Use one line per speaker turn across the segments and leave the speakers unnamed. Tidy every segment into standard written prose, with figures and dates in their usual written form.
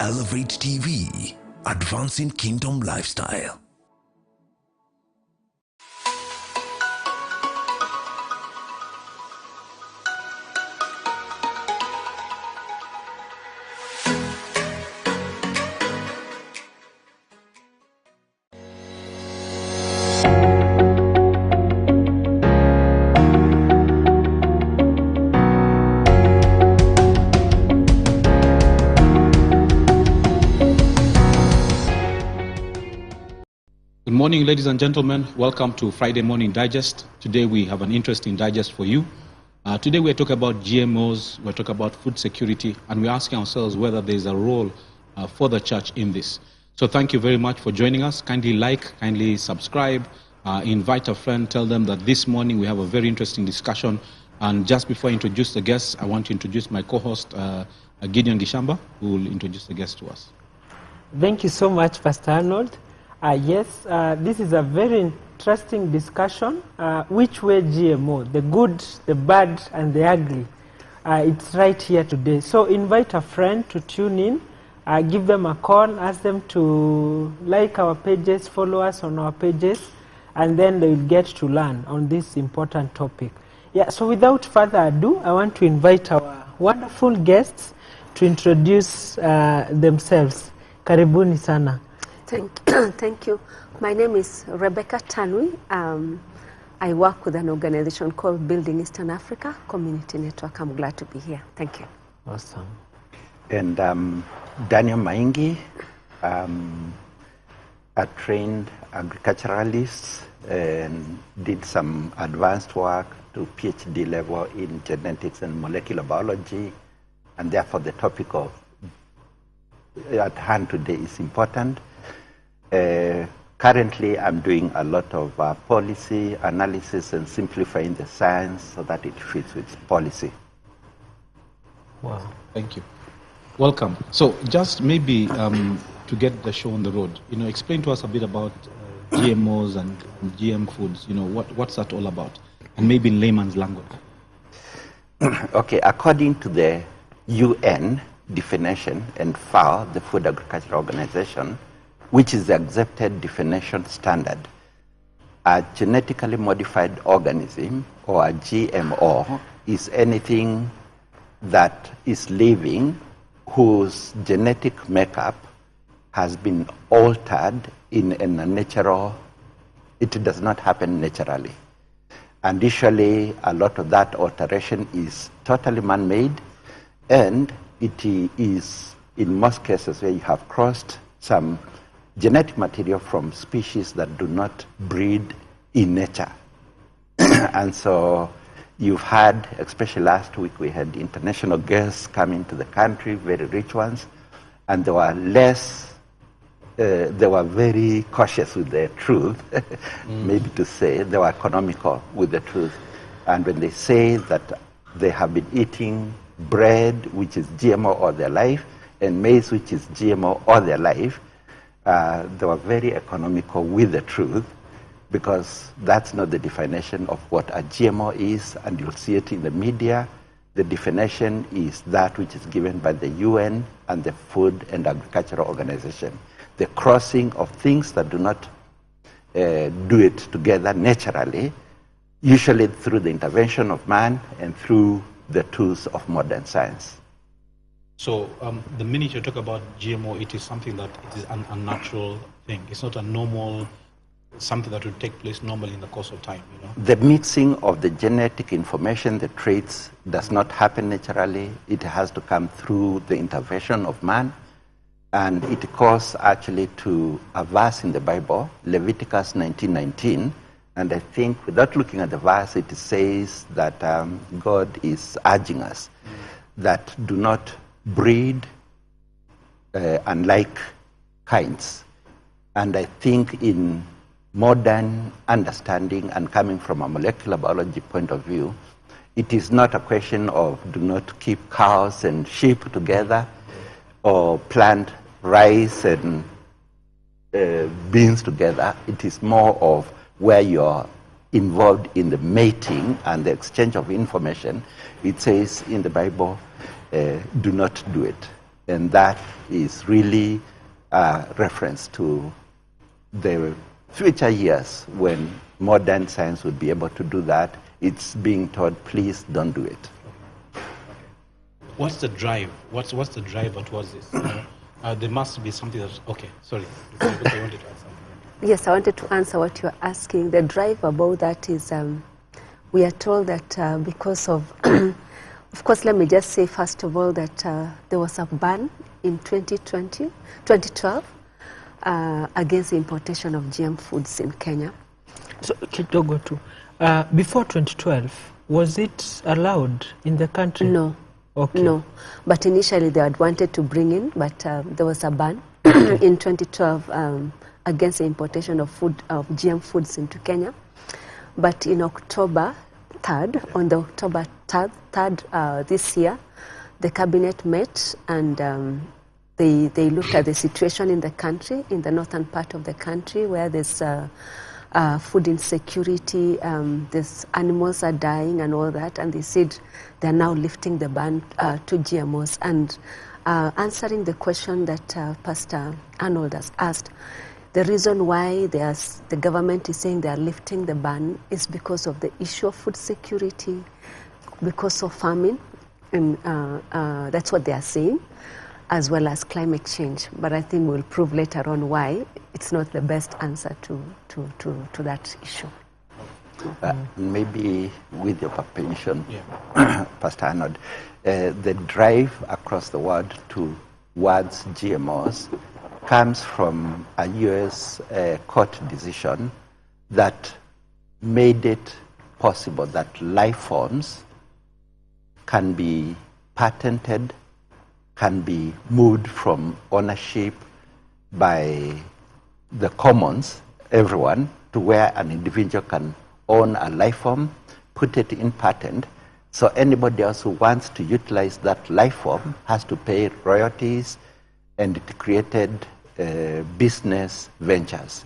Elevate TV, advancing kingdom lifestyle.
Good morning, ladies and gentlemen. Welcome to Friday Morning Digest. Today we have an interesting digest for you. Today we're talking about GMOs, we're talking about food security, and we're asking ourselves whether there's a role for the church in this. So thank you very much for joining us. Kindly like, kindly subscribe, invite a friend, tell them that this morning we have a very interesting discussion. And just before I introduce the guests, I want to introduce my co-host, Gideon Gchamba, who will introduce the guests to us.
Thank you so much, Pastor Arnold. Yes, this is a very interesting discussion. Which way GMO, the good, the bad, and the ugly? It's right here today. So invite a friend to tune in, give them a call, ask them to like our pages, follow us on our pages, and then they will get to learn on this important topic. Yeah, so without further ado, I want to invite our wonderful guests to introduce themselves. Karibuni sana.
Thank you. My name is Rebecca Tanui. I work with an organization called Building Eastern Africa Community Network. I'm glad to be here. Thank you.
Awesome.
And Daniel Maingi, a trained agriculturalist and did some advanced work to PhD level in genetics and molecular biology. And therefore the topic of at hand today is important. Currently, I'm doing a lot of policy analysis and simplifying the science so that it fits with policy.
Wow, thank you. Welcome. So just maybe to get the show on the road, explain to us a bit about GMOs and GM foods. What's that all about? And maybe in layman's language.
Okay, according to the UN definition and FAO, the Food Agriculture Organization, which is the accepted definition standard, a genetically modified organism, or a GMO, is anything that is living whose genetic makeup has been altered in a natural, it does not happen naturally. And usually a lot of that alteration is totally man-made, and it is in most cases where you have crossed some genetic material from species that do not breed in nature. And so you've had, especially last week, we had international guests coming to the country, very rich ones, and they were very cautious with the truth, maybe to say they were economical with the truth. And when they say that they have been eating bread, which is GMO all their life, and maize, which is GMO all their life, they were very economical with the truth, because that's not the definition of what a GMO is, and you'll see it in the media. The definition is that which is given by the UN and the Food and Agricultural Organization. The crossing of things that do not do it together naturally, usually through the intervention of man and through the tools of modern science.
So the minute you talk about GMO, it is something that it is an unnatural thing. It's not a normal, something that would take place normally in the course of time.
The mixing of the genetic information, the traits, does not happen naturally. It has to come through the intervention of man. And it calls actually to a verse in the Bible, Leviticus 19:19. And I think without looking at the verse, it says that God is urging us that do not breed unlike kinds. And I think in modern understanding and coming from a molecular biology point of view, it is not a question of do not keep cows and sheep together or plant rice and beans together. It is more of where you're involved in the mating and the exchange of information. It says in the Bible, do not do it. And that is really a reference to the future years when modern science would be able to do that. It's being told, please don't do it.
What's the drive? What's the drive towards this? There must be something that's... Okay, sorry. I wanted to ask something.
Yes, I wanted to answer what you're asking. The drive about that is we are told that because of... Of course, let me just say, first of all, that there was a ban in 2012 against the importation of GM foods in Kenya.
So, Kidogo too. Before 2012, was it allowed in the country?
No.
Okay.
No. But initially they had wanted to bring in, but there was a ban in 2012 against the importation of GM foods into Kenya. But in October 3rd, on the October 3rd this year, the cabinet met and they looked at the situation in the country, in the northern part of the country, where there's food insecurity, these animals are dying and all that, and they said they're now lifting the ban to GMOs. And answering the question that Pastor Arnold has asked, the reason why the government is saying they are lifting the ban is because of the issue of food security, because of famine, and that's what they are saying, as well as climate change. But I think we'll prove later on why it's not the best answer to that issue.
Maybe with your permission, Pastor Arnold, the drive across the world towards GMOs comes from a US court decision that made it possible that life forms can be patented, can be moved from ownership by the commons, everyone, to where an individual can own a life form, put it in patent, so anybody else who wants to utilize that life form has to pay royalties, and it created business ventures.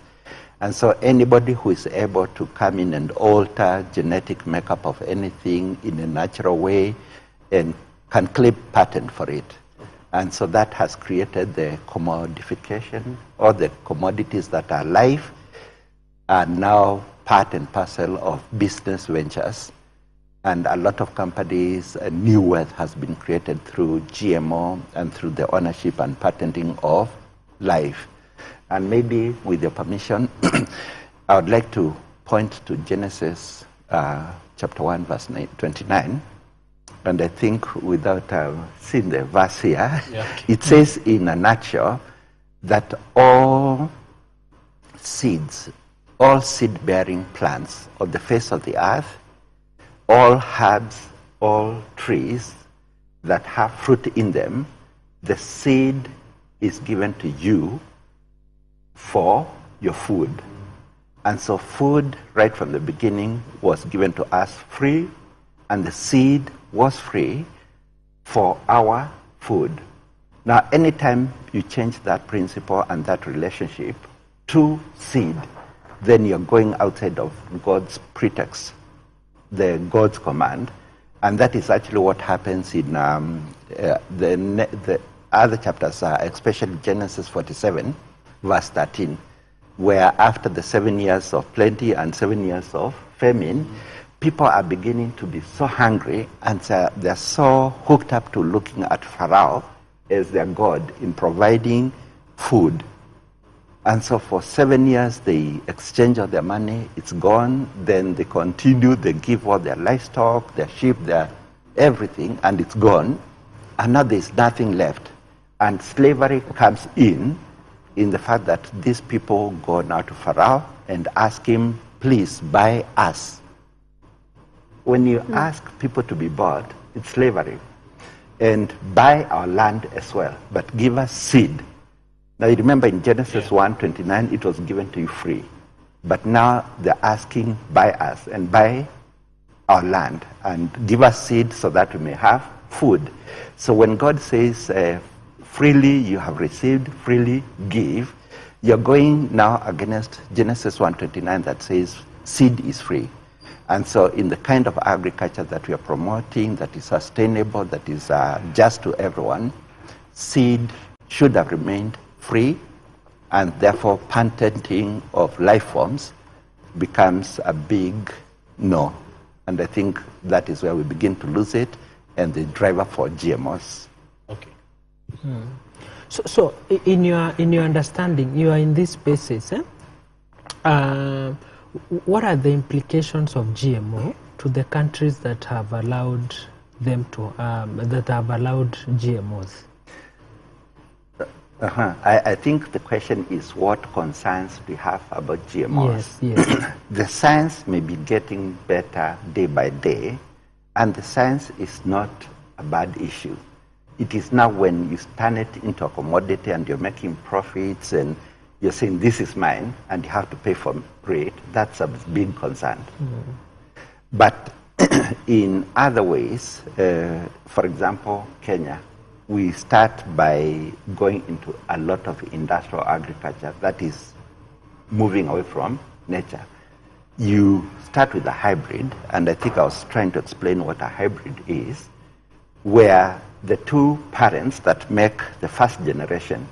And so anybody who is able to come in and alter genetic makeup of anything in a natural way and can claim patent for it. And so that has created the commodification, or the commodities that are live are now part and parcel of business ventures. And a lot of companies, new wealth has been created through GMO and through the ownership and patenting of life. And maybe with your permission, I would like to point to Genesis chapter 1, verse 29. And I think without seeing the verse here, it says in a nutshell that all seeds, all seed-bearing plants on the face of the earth, all herbs, all trees that have fruit in them, the seed is given to you for your food. And so food, right from the beginning, was given to us free, and the seed was free for our food. Now, anytime you change that principle and that relationship to seed, then you're going outside of God's pretext, God's command, and that is actually what happens in the other chapters, especially Genesis 47, verse 13, where after the 7 years of plenty and 7 years of famine, people are beginning to be so hungry, and they're so hooked up to looking at Pharaoh as their God in providing food. And so for 7 years, they exchange all their money, it's gone. Then they continue, they give all their livestock, their sheep, their everything, and it's gone. And now there's nothing left. And slavery comes in the fact that these people go now to Pharaoh and ask him, please buy us. When you ask people to be bought, it's slavery. And buy our land as well, but give us seed. Now you remember in Genesis 1:29, it was given to you free. But now they're asking, buy us and buy our land and give us seed so that we may have food. So when God says, freely you have received, freely give, you're going now against Genesis 1:29 that says seed is free. And so in the kind of agriculture that we are promoting, that is sustainable, that is just to everyone, seed should have remained free, and therefore patenting of life forms becomes a big no. And I think that is where we begin to lose it, and the driver for GMOs.
Okay.
So in your understanding, you are in these spaces. What are the implications of GMO to the countries that have allowed them to GMOs?
I think the question is what concerns we have about GMOs.
Yes.
The science may be getting better day by day, and the science is not a bad issue. It is now when you turn it into a commodity and you're making profits and you're saying this is mine and you have to pay for it, that's a big concern. But in other ways, for example, Kenya, we start by going into a lot of industrial agriculture that is moving away from nature. You start with a hybrid, and I think I was trying to explain what a hybrid is, where the two parents that make the first generation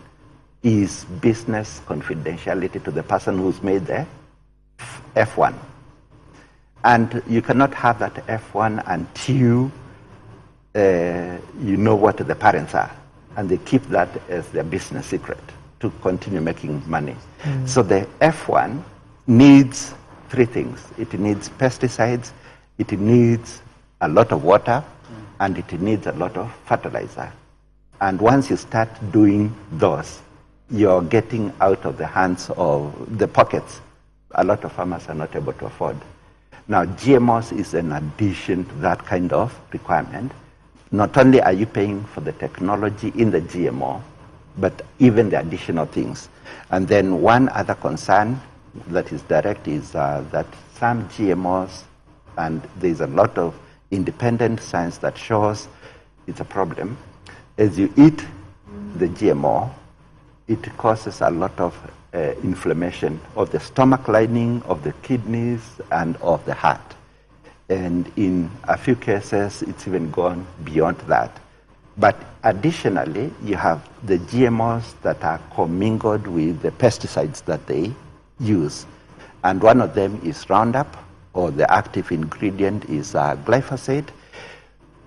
is business confidentiality to the person who's made the F1. And you cannot have that F1 until you know what the parents are, and they keep that as their business secret to continue making money. So the F1 needs three things. It needs pesticides, it needs a lot of water, and it needs a lot of fertilizer. And once you start doing those, you're getting out of the hands of the pockets. A lot of farmers are not able to afford. Now, GMOs is an addition to that kind of requirement. Not only are you paying for the technology in the GMO, but even the additional things. And then one other concern that is direct is that some GMOs, and there's a lot of independent science that shows it's a problem. As you eat the GMO, it causes a lot of inflammation of the stomach lining, of the kidneys, and of the heart. And in a few cases, it's even gone beyond that. But additionally, you have the GMOs that are commingled with the pesticides that they use. And one of them is Roundup, or the active ingredient is glyphosate.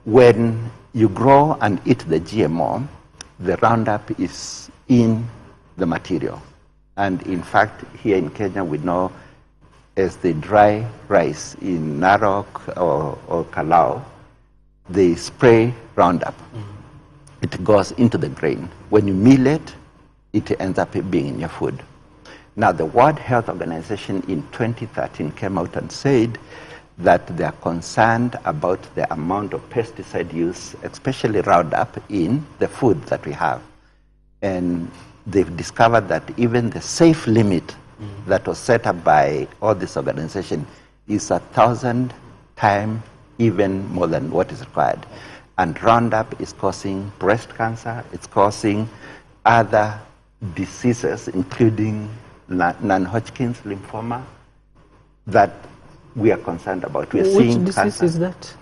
When you grow and eat the GMO, the Roundup is in the material. And in fact, here in Kenya, we know as they dry rice in Narok or Kalau, they spray Roundup. It goes into the grain. When you mill it, it ends up being in your food. Now, the World Health Organization in 2013 came out and said that they are concerned about the amount of pesticide use, especially Roundup, in the food that we have. And they've discovered that even the safe limit that was set up by all this organization is 1,000 times even more than what is required. And Roundup is causing breast cancer, it's causing other diseases, including non-Hodgkin's lymphoma, that we are concerned about. We are seeing
disease
cancer.
is that?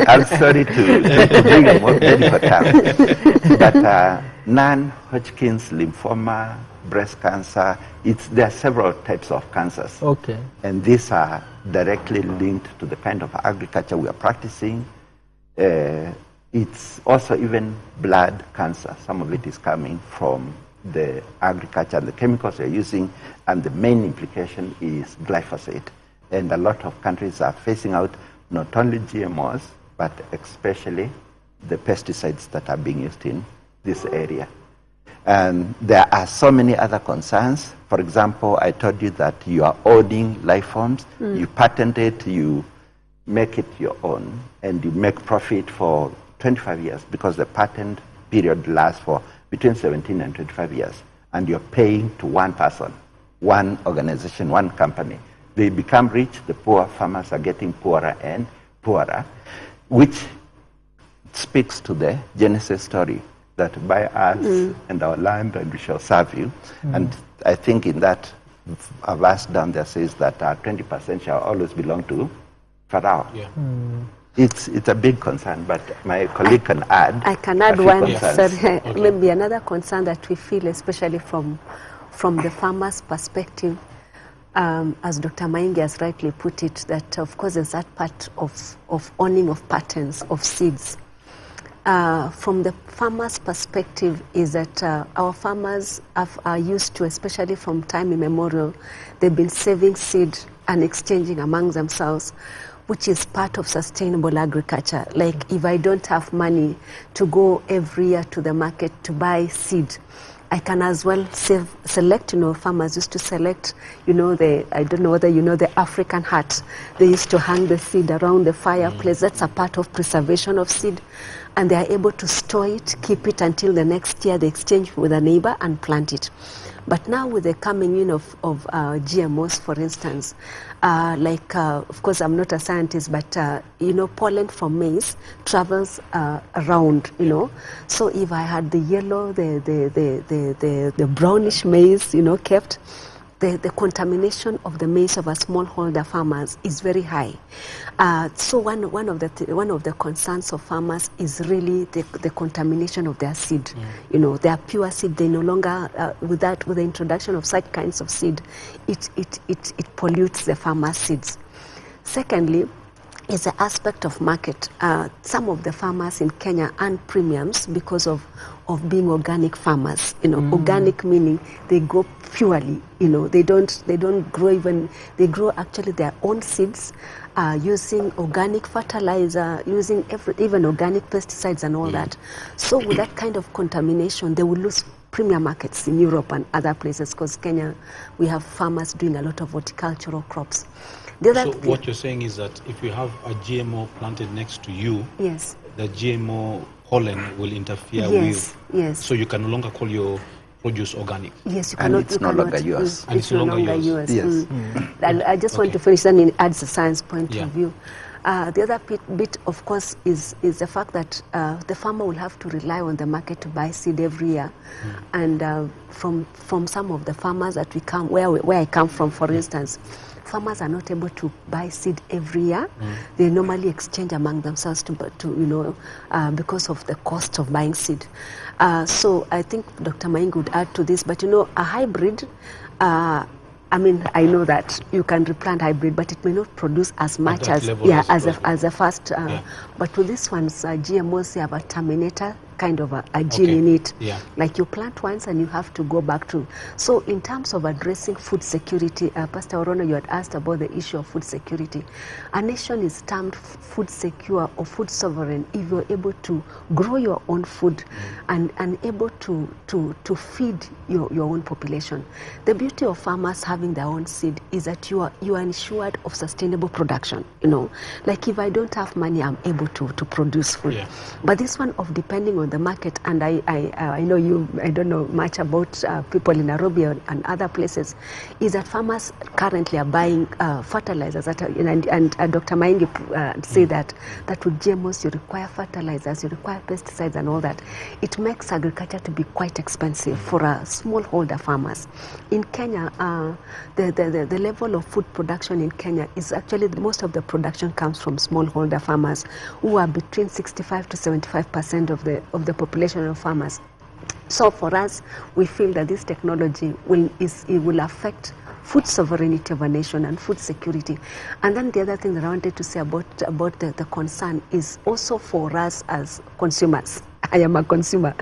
I'm sorry to bring a more medical term, but non-Hodgkin's lymphoma, breast cancer, there are several types of cancers.
Okay.
And these are directly linked to the kind of agriculture we are practicing. It's also even blood cancer. Some of it is coming from the agriculture and the chemicals we're using, and the main implication is glyphosate. And a lot of countries are phasing out not only GMOs, but especially the pesticides that are being used in this area. And there are so many other concerns. For example, I told you that you are owning life forms, you patent it, you make it your own, and you make profit for 25 years because the patent period lasts for between 17 and 25 years. And you're paying to one person, one organization, one company. They become rich, the poor farmers are getting poorer and poorer, which speaks to the Genesis story, that buy us and our land and we shall serve you. And I think in that verse down there says that 20% shall always belong to Pharaoh.
Yeah.
It's a big concern, but my colleague can add.
I can add
a few
one,
concerns.
sorry,
Okay.
maybe another concern that we feel, especially from the farmer's perspective, as Dr. Maingi has rightly put it, that of course there's that part of owning of patents of seeds. From the farmer's perspective is that our farmers are used to, especially from time immemorial, they've been saving seed and exchanging among themselves, which is part of sustainable agriculture. Like if I don't have money to go every year to the market to buy seed, I can as well select, farmers used to select, I don't know whether you know the African hat. They used to hang the seed around the fireplace. That's a part of preservation of seed. And they are able to store it, keep it until the next year, they exchange with a neighbor and plant it. But now with the coming in of GMOs, for instance, of course I'm not a scientist, but pollen from maize travels around, So if I had the yellow, the brownish maize, kept, the contamination of the maize of a smallholder farmers is very high. So one of the concerns of farmers is really the contamination of their seed. Their pure seed, they no longer with the introduction of such kinds of seed, it pollutes the farmers' seeds. Secondly, is the aspect of market. Some of the farmers in Kenya earn premiums because of being organic farmers. Organic meaning they grow purely. They don't grow they grow actually their own seeds, using organic fertilizer, using even organic pesticides and all that. So with that kind of contamination, they will lose premium markets in Europe and other places, because Kenya, we have farmers doing a lot of horticultural crops.
So what you're saying is that if you have a GMO planted next to you,
yes,
the GMO pollen will interfere
yes,
with.
Yes.
So you can no longer call your produce organic.
Yes, you
And
cannot.
it's no longer yours.
And it's no longer yours.
Yes.
And I just want to finish, then it adds a science point of view. The other bit, of course, is the fact that the farmer will have to rely on the market to buy seed every year. And from some of the farmers that where I come from, for instance, farmers are not able to buy seed every year. They normally exchange among themselves because of the cost of buying seed. So I think Dr. Maingi would add to this, but a hybrid, I know that you can replant hybrid, but it may not produce as much as a first. But with this one's GMOs, they have a terminator kind of a gene in it. Like you plant once and you have to go back to. So in terms of addressing food security, Pastor Orono, you had asked about the issue of food security. A nation is termed food secure or food sovereign if you're able to grow your own food and able to feed your own population. The beauty of farmers having their own seed is that you are ensured of sustainable production. Like if I don't have money, I'm able to produce food. But this one of depending on the market, and I know I don't know much about people in Nairobi and other places, is that farmers currently are buying fertilizers and Dr. Maingi say that with GMOs you require fertilizers, you require pesticides and all that. It makes agriculture to be quite expensive for smallholder farmers. In Kenya, the level of food production in Kenya is actually most of the production comes from smallholder farmers, who are between 65 to 75% of the population of farmers. So for us, we feel that this technology will affect food sovereignty of a nation and food security. And then the other thing that I wanted to say about the concern is also for us as consumers. I am a consumer.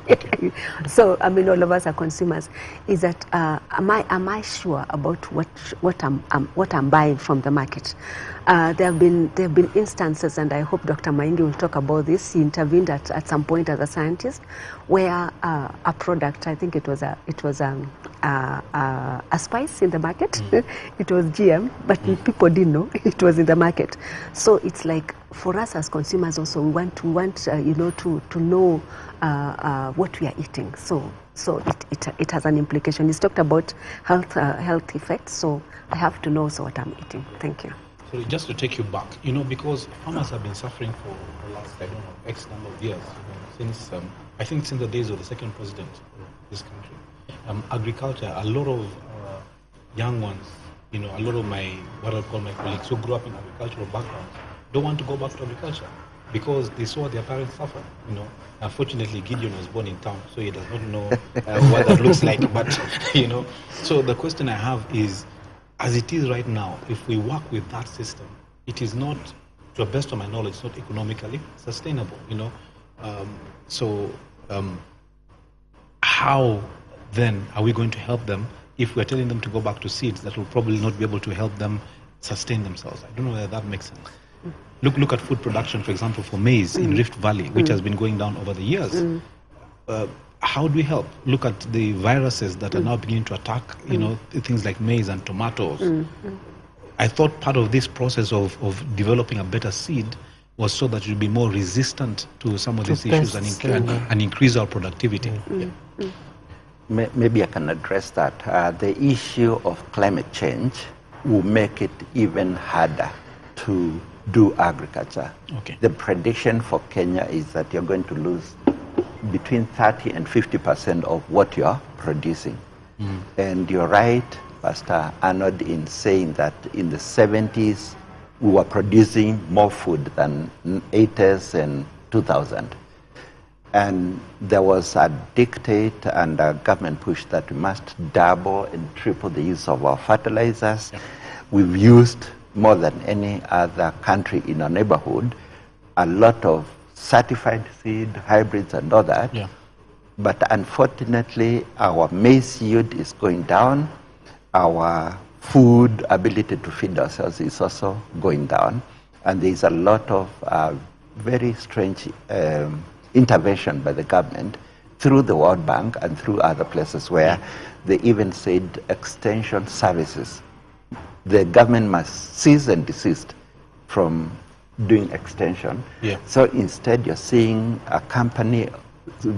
So all of us are consumers. Is that am I sure about what I'm buying from the market? There have been instances, and I hope Dr. Maingi will talk about this. He intervened at some point as a scientist, where a product, I think it was a spice in the market. It was GM, but people didn't know it was in the market. So it's like, for us as consumers also, we want to know what we are eating. So it has an implication. He's talked about health effects, so I have to know also what I'm eating. Thank you.
So just to take you back, because farmers have been suffering for the last, X number of years, since I think since the days of the second president of this country. Agriculture, a lot of young ones, a lot of what I call my colleagues who grew up in agricultural backgrounds, don't want to go back to agriculture because they saw their parents suffer. You know, unfortunately, Gideon was born in town, so he does not know what that looks like. But you know, so the question I have is, as it is right now, if we work with that system, it is not, to the best of my knowledge, it's not economically sustainable. You know, how then are we going to help them if we're telling them to go back to seeds that will probably not be able to help them sustain themselves? I don't know whether that makes sense. Look at food production, for example, for maize in Rift Valley, which has been going down over the years. How do we help? Look at the viruses that are now beginning to attack, you know, things like maize and tomatoes. I thought part of this process of developing a better seed was so that it would be more resistant to some of these issues and increase our productivity.
Maybe I can address that. The issue of climate change will make it even harder to do agriculture.
Okay.
The prediction for Kenya is that you're going to lose between 30 and 50% of what you're producing. And you're right, Pastor Arnold, in saying that in the 70s, we were producing more food than 80s and 2000. And there was a dictate and a government push that we must double and triple the use of our fertilizers.
Yeah.
We've used more than any other country in our neighborhood, a lot of certified seed, hybrids and all that.
Yeah.
But unfortunately, our maize yield is going down. Our food ability to feed ourselves is also going down. And there's a lot of very strange intervention by the government through the World Bank and through other places where they even said extension services. The government must cease and desist from doing extension.
Yeah.
So instead you're seeing a company,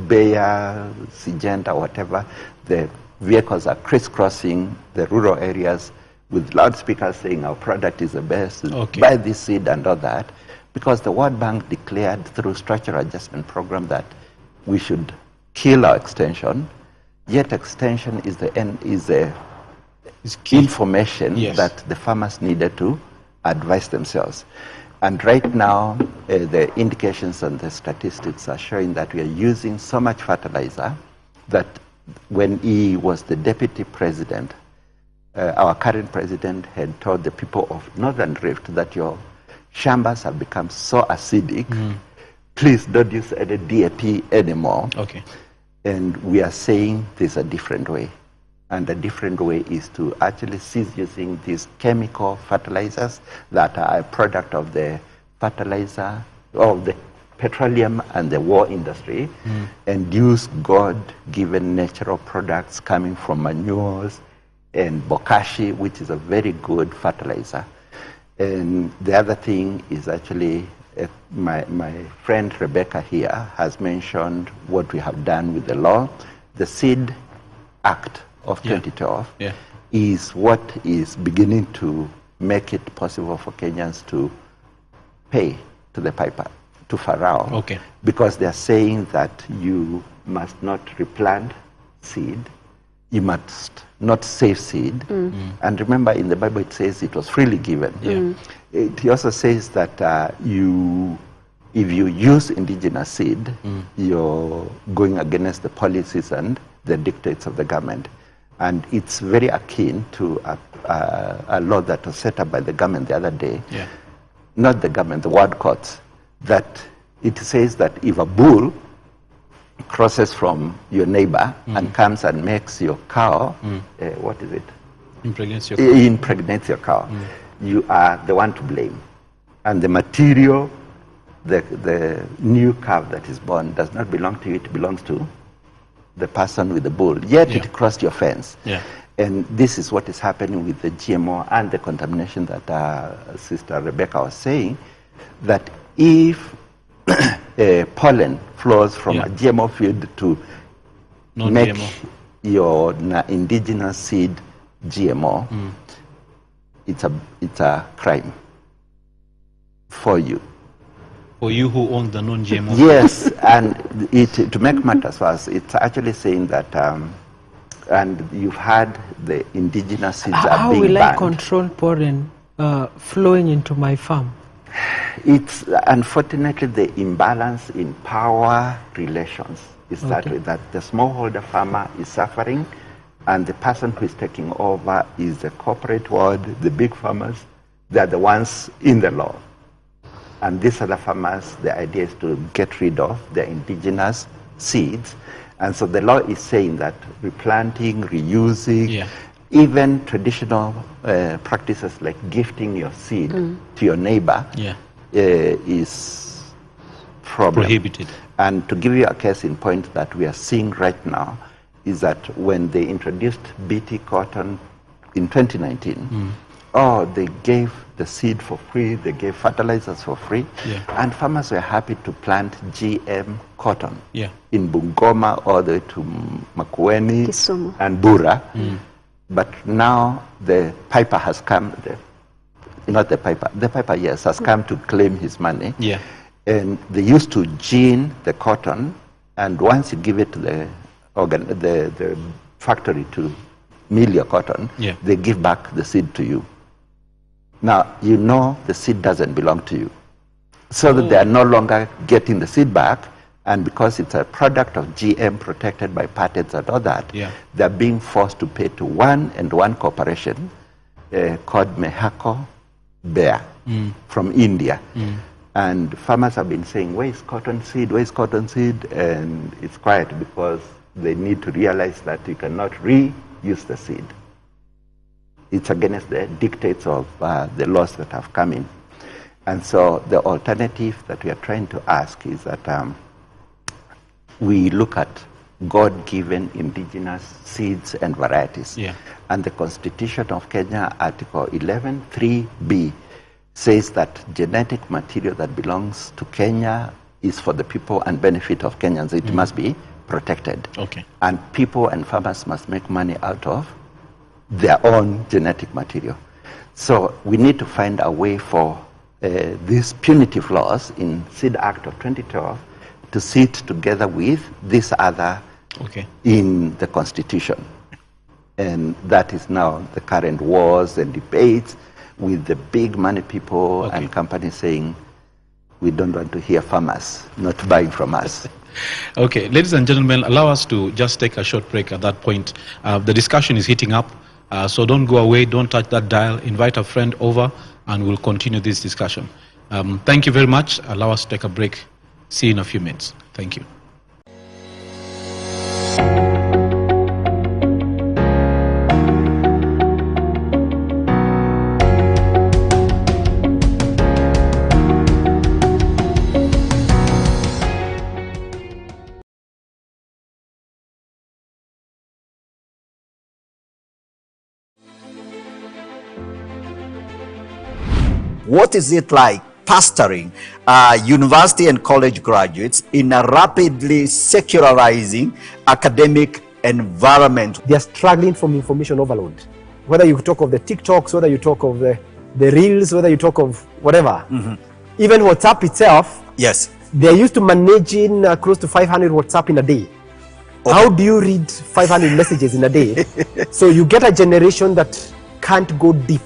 Bayer, Syngenta, whatever, the vehicles are crisscrossing the rural areas with loudspeakers saying our product is the best, buy this seed and all that, because the World Bank declared through structural adjustment program that we should kill our extension, yet extension is the information that the farmers needed to advise themselves. And right now, the indications and the statistics are showing that we are using so much fertilizer that when he was the deputy president, our current president had told the people of Northern Rift that your Gchambas have become so acidic, please don't use any DAP anymore.
Okay.
And we are saying there's a different way. And the different way is to actually cease using these chemical fertilizers that are a product of the fertilizer, of the petroleum and the war industry, and use God-given natural products coming from manures and bokashi, which is a very good fertilizer. And the other thing is actually, my friend Rebecca here has mentioned what we have done with the law. The Seed Act of 2012 is what is beginning to make it possible for Kenyans to pay to the piper, to Pharaoh, because they are saying that you must not replant seed, you must not save seed. And remember, in the Bible it says it was freely given. It also says that if you use indigenous seed, you're going against the policies and the dictates of the government. And it's very akin to a law that was set up by the government the other day. Not the government, the world courts, that it says that if a bull crosses from your neighbor and comes and makes your cow, what is it?
Impregnates your cow.
Impregnates your cow. You are the one to blame. And the material, the new calf that is born does not belong to you, it belongs to the person with the bull. Yet it crossed your fence. And this is what is happening with the GMO and the contamination that Sister Rebecca was saying, that if pollen flows from a GMO field to make your indigenous seed GMO, it's a crime for you.
For you who own the non-GMO?
Yes, and to make matters worse, it's actually saying that, and you've had the indigenous seeds are being banned.
How will I control pollen flowing into my farm?
It's unfortunately the imbalance in power relations is that way, that the smallholder farmer is suffering and the person who is taking over is the corporate world, the big farmers. They're the ones in the law. And these other farmers, the idea is to get rid of their indigenous seeds. And so the law is saying that replanting, reusing, even traditional practices like gifting your seed to your neighbor is
prohibited.
And to give you a case in point that we are seeing right now is that when they introduced BT cotton in 2019, they gave the seed for free, they gave fertilizers for free, and farmers were happy to plant GM cotton in Bungoma all the way to Makueni
Kisumu
and Bura. But now the piper has come, the piper, yes, has come to claim his money. And they used to gin the cotton, and once you give it to the factory to mill your cotton, they give back the seed to you. Now, you know the seed doesn't belong to you. So that they are no longer getting the seed back, and because it's a product of GM protected by patents and all that, they're being forced to pay to one corporation called Mehako Bear from India. And farmers have been saying, where is cotton seed, where is cotton seed? And it's quiet because they need to realize that you cannot reuse the seed. It's against the dictates of the laws that have come in. And so the alternative that we are trying to ask is that we look at God-given indigenous seeds and varieties. And the Constitution of Kenya, Article 11.3b, says that genetic material that belongs to Kenya is for the people and benefit of Kenyans. It must be protected. And people and farmers must make money out of their own genetic material. So we need to find a way for these punitive laws in Seed Act of 2012 to sit together with this other in the Constitution. And that is now the current wars and debates with the big money people and companies saying, we don't want to hear farmers not buying from us.
Ladies and gentlemen, allow us to just take a short break at that point. The discussion is heating up, so don't go away, don't touch that dial, invite a friend over, and we'll continue this discussion. Thank you very much. Allow us to take a break. See you in a few minutes. Thank you.
What is it like pastoring university and college graduates in a rapidly secularizing academic environment?
They are struggling from information overload. Whether you talk of the TikToks, whether you talk of the Reels, whether you talk of whatever. Even WhatsApp itself, they're used to managing close to 500 WhatsApp in a day. How do you read 500 messages in a day? So you get a generation that can't go deep.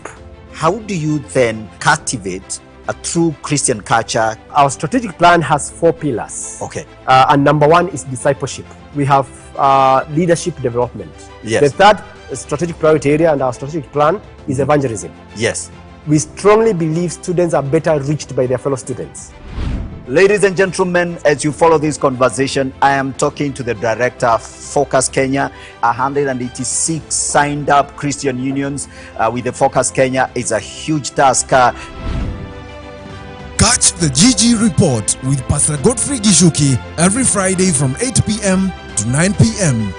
How do you then cultivate a true Christian culture?
Our strategic plan has 4 pillars. And number 1 is discipleship. We have leadership development. The third strategic priority area and our strategic plan is evangelism. We strongly believe students are better reached by their fellow students.
Ladies and gentlemen, as you follow this conversation, I am talking to the director of Focus Kenya. 186 signed up Christian unions with the Focus Kenya. It's a huge task.
Catch the GG Report with Pastor Godfrey Gishuki every Friday from 8 p.m. to 9 p.m.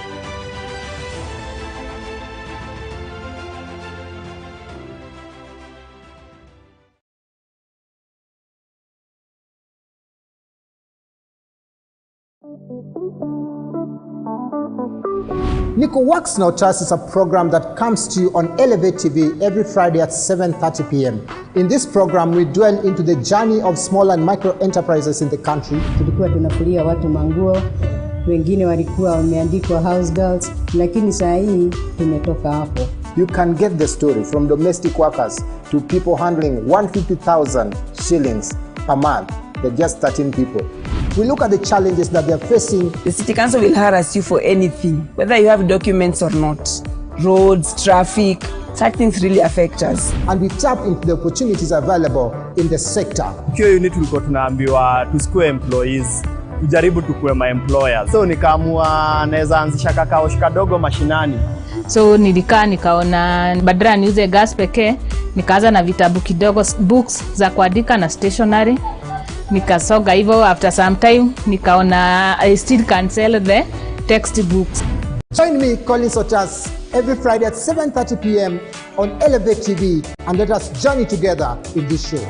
Nico Works Now Trust is a program that comes to you on Elevate TV every Friday at 7:30 p.m. In this program, we dwell into the journey of small and micro enterprises in the country.
Tulikuwa tunafulia watu manguo, wengine walikuwa wameandikwa house girls, lakini saa hii tumetoka hapo.
You can get the story from domestic workers to people handling 150,000 shillings per month. They're just 13 people. We look at the challenges that they're facing.
The city council will harass you for anything, whether you have documents or not. Roads, traffic, such things really affect us.
And we tap into the opportunities available in the sector.
Hiyo unit tulikuwa tunaambiwa tusikue employees, tujaribu tukue ma employers. So nikaamua naweza anzisha kakao kadogo mashinani.
So nikaona badala niuze gas pekee, nikaanza na vitabu kidogo, books za kuandika na stationery. Nikasoga hivyo, after some time nikaona I still can sell the textbooks.
Join me, Colin Sotas, every Friday at 7:30 p.m. on Elevate TV, and let us journey together in this show.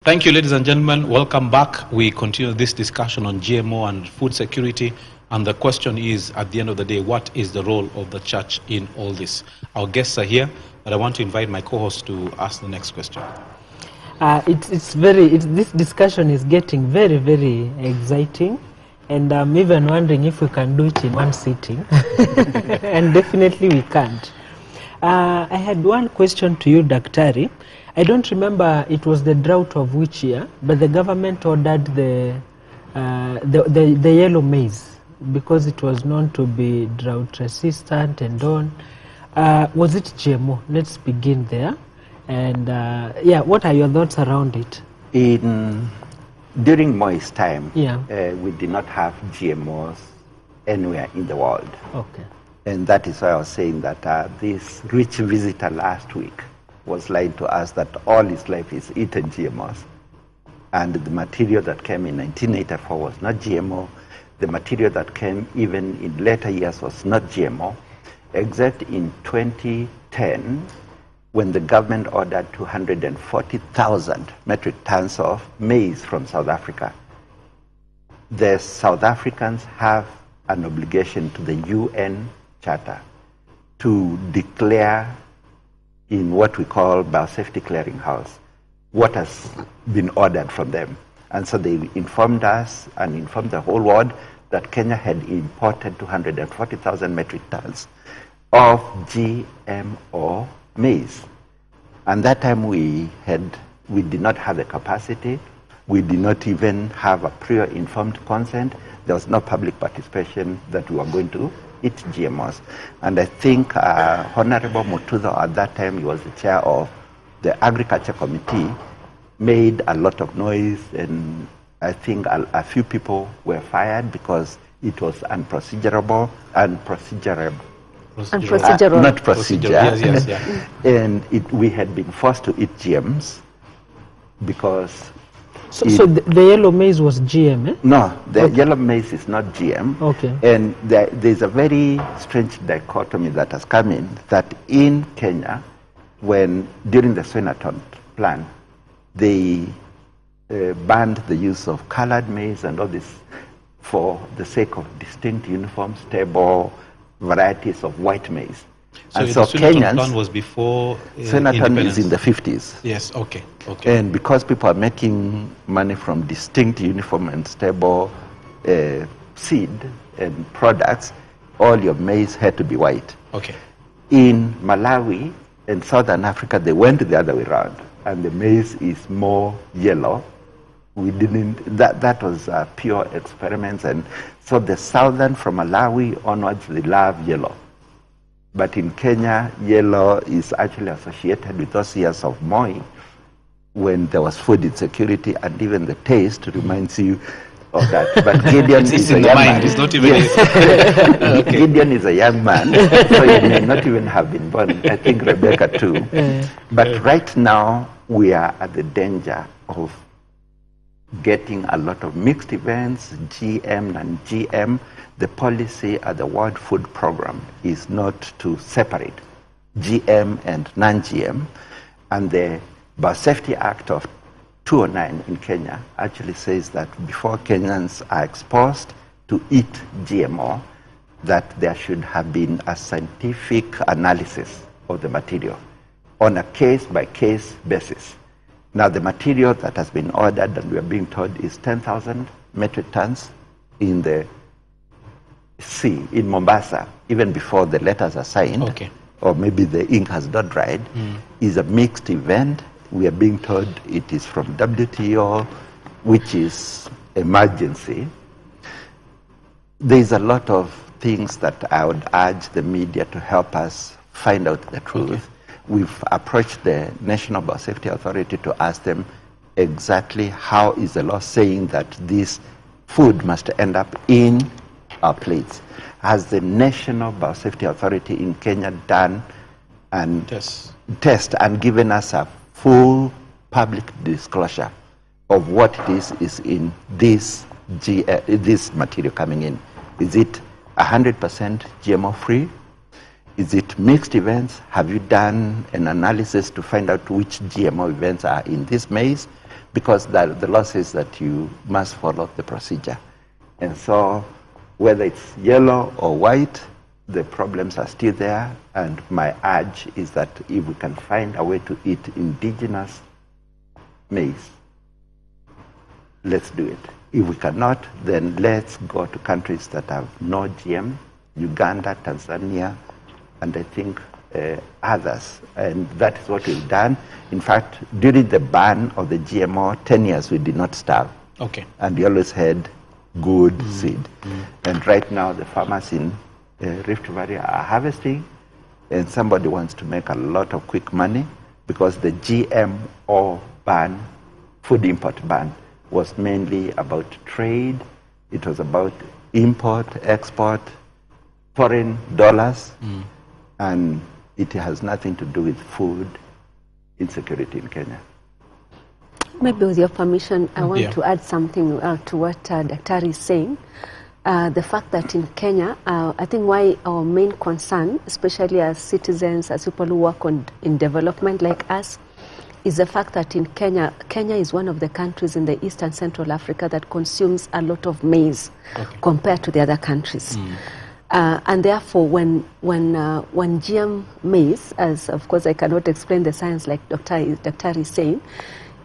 Thank you, ladies and gentlemen. Welcome back. We continue this discussion on GMO and food security. And the question is, at the end of the day, what is the role of the church in all this? Our guests are here, but I want to invite my co-host to ask the next question.
This discussion is getting very, very exciting. And I'm even wondering if we can do it in one sitting. And definitely we can't. I had one question to you, Daktari. I don't remember it was the drought of which year, but the government ordered the yellow maize because it was known to be drought resistant and on. Was it GMO? Let's begin there. And what are your thoughts around it?
During Moi's time,
we
did not have GMOs anywhere in the world.
Okay.
And that is why I was saying that this rich visitor last week was lying to us that all his life is eaten GMOs. And the material that came in 1984 was not GMO. The material that came even in later years was not GMO, except in 2010, when the government ordered 240,000 metric tons of maize from South Africa. The South Africans have an obligation to the UN Charter to declare in what we call biosafety clearinghouse what has been ordered from them. And so they informed us and informed the whole world that Kenya had imported 240,000 metric tons of GMO maize. And that time we did not have the capacity. We did not even have a prior informed consent. There was no public participation that we were going to eat GMOs. And I think Honorable Mutuzo at that time, he was the chair of the Agriculture Committee, made a lot of noise, and I think a few people were fired because it was unprocedurable. Not procedure.
Yes, yeah.
And we had been forced to eat GMs because...
So the yellow maize was GM, eh?
No, the yellow maize is not GM.
Okay.
And there's a very strange dichotomy that has come in, that in Kenya, during the Swinaton plan, they banned the use of colored maize and all this for the sake of distinct, uniform, stable varieties of white maize.
So the Swinaton plan was before
Swinaton is in the 50s.
Yes, okay.
And because people are making money from distinct, uniform, and stable seed and products, all your maize had to be white.
Okay.
In Malawi and Southern Africa, they went the other way around, and the maize is more yellow. That was pure experiments, and so the southern from Malawi onwards, they love yellow. But in Kenya, yellow is actually associated with those years of Moi, when there was food insecurity, and even the taste reminds you of that. But Gideon is a young man.
It's not even
okay. Gideon is a young man, so he may not even have been born. I think Rebecca too. But right now, we are at the danger of getting a lot of mixed events, GM and GM. The policy at the World Food Program is not to separate GM and non-GM. And the Biosafety Act of 209 in Kenya actually says that before Kenyans are exposed to eat GMO, that there should have been a scientific analysis of the material on a case-by-case basis. Now, the material that has been ordered and we are being told is 10,000 metric tons in the sea, in Mombasa, even before the letters are signed, or maybe the ink has not dried, is a mixed event. We are being told it is from WTO, which is emergency. There is a lot of things that I would urge the media to help us find out the truth. We've approached the National Biosafety Authority to ask them exactly how is the law saying that this food must end up in our plates. Has the National Biosafety Authority in Kenya done and test and given us a full public disclosure of what it is in this material coming in? Is it 100% GMO free? Is it mixed events? Have you done an analysis to find out which GMO events are in this maize? Because the law says that you must follow the procedure. And so whether it's yellow or white, the problems are still there. And my urge is that if we can find a way to eat indigenous maize, let's do it. If we cannot, then let's go to countries that have no GM, Uganda, Tanzania, and I think others. And that is what we've done. In fact, during the ban of the GMO, 10 years we did not starve. And we always had good seed. And right now the farmers in Rift Valley are harvesting, and somebody wants to make a lot of quick money because the GMO ban, food import ban, was mainly about trade. It was about import, export, foreign dollars, and it has nothing to do with food insecurity in Kenya.
Maybe with your permission, I want to add something to what Daktari is saying. The fact that in Kenya, I think why our main concern, especially as citizens, as people who work in development like us, is the fact that in Kenya, Kenya is one of the countries in the East and Central Africa that consumes a lot of maize compared to the other countries. And therefore, when GM maize, as of course I cannot explain the science like Dr. is saying,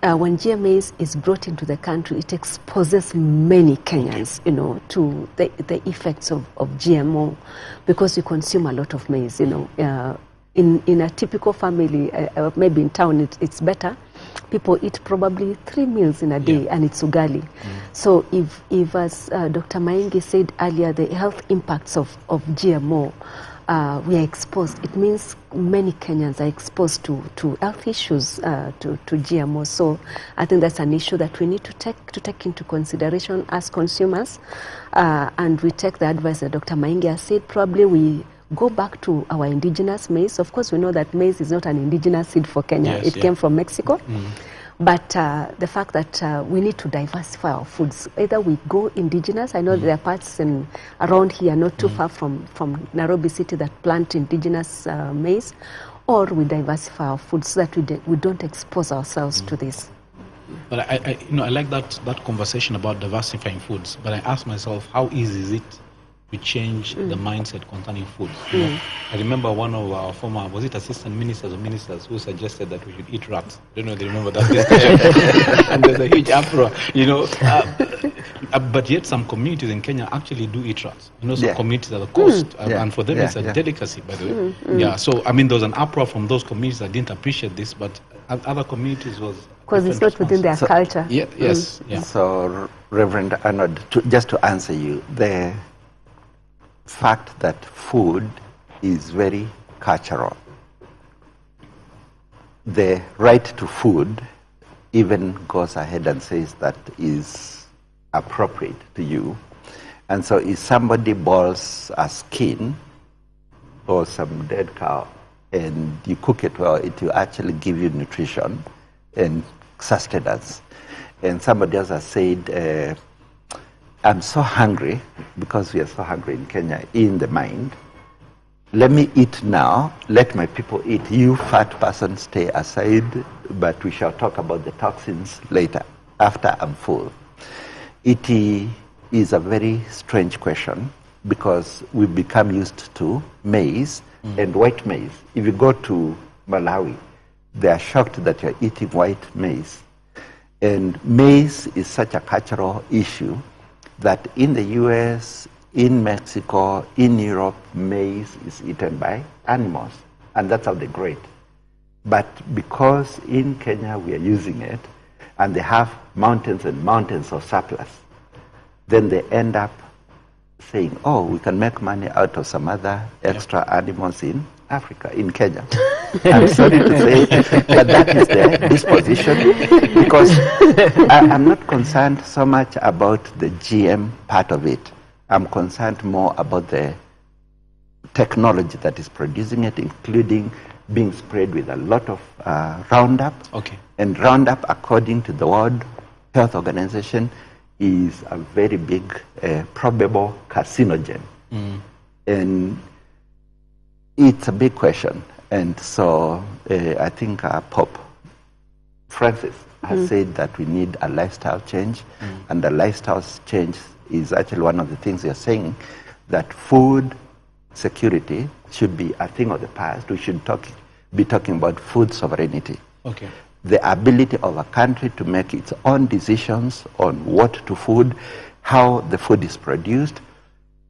when GM maize is brought into the country, it exposes many Kenyans, to the effects of GMO, because we consume a lot of maize, In a typical family, maybe in town it's better, people eat probably 3 meals in a day, and it's ugali. So if as Dr. Maingi said earlier, the health impacts of GMO, we are exposed, it means many Kenyans are exposed to health issues, to GMO. So I think that's an issue that we need to take into consideration as consumers, and we take the advice that Dr. Maingi has said. Probably we go back to our indigenous maize. Of course, we know that maize is not an indigenous seed for Kenya. It came from Mexico. But the fact that we need to diversify our foods. Either we go indigenous. I know there are parts around here, not too far from Nairobi city, that plant indigenous maize, or we diversify our foods so that we don't expose ourselves to this.
But I like that conversation about diversifying foods. But I ask myself, how easy is it to change the mindset concerning food? I remember one of our former, was it assistant ministers or ministers, who suggested that we should eat rats. I don't know if they remember that discussion. And there's a huge uproar, but yet some communities in Kenya actually do eat rats. Some communities at the coast, and for them it's a delicacy, by the way. So I mean, there was an uproar from those communities that didn't appreciate this, but other communities was
because it's not within their culture.
So Reverend Arnold, just to answer you, the fact that food is very cultural. The right to food even goes ahead and says that is appropriate to you. And so if somebody boils a skin or some dead cow and you cook it well, it will actually give you nutrition and sustenance. And somebody else has said, I'm so hungry, because we are so hungry in Kenya, in the mind, let me eat now, let my people eat. You fat person stay aside, but we shall talk about the toxins later, after I'm full. It is a very strange question because we've become used to maize and white maize. If you go to Malawi, they are shocked that you're eating white maize. And maize is such a cultural issue that in the US, in Mexico, in Europe, maize is eaten by animals, and that's how they grow it. But because in Kenya we are using it, and they have mountains and mountains of surplus, then they end up saying, oh, we can make money out of some other extra animals in Africa, in Kenya. I'm sorry to say it, but that is their disposition, because I'm not concerned so much about the GM part of it. I'm concerned more about the technology that is producing it, including being sprayed with a lot of Roundup.
Okay.
And Roundup, according to the World Health Organization, is a very big probable carcinogen. And it's a big question. And so I think Pope Francis has said that we need a lifestyle change, and the lifestyle change is actually one of the things you're saying, that food security should be a thing of the past. We should be talking about food sovereignty.
Okay.
The ability of a country to make its own decisions on what to food, how the food is produced,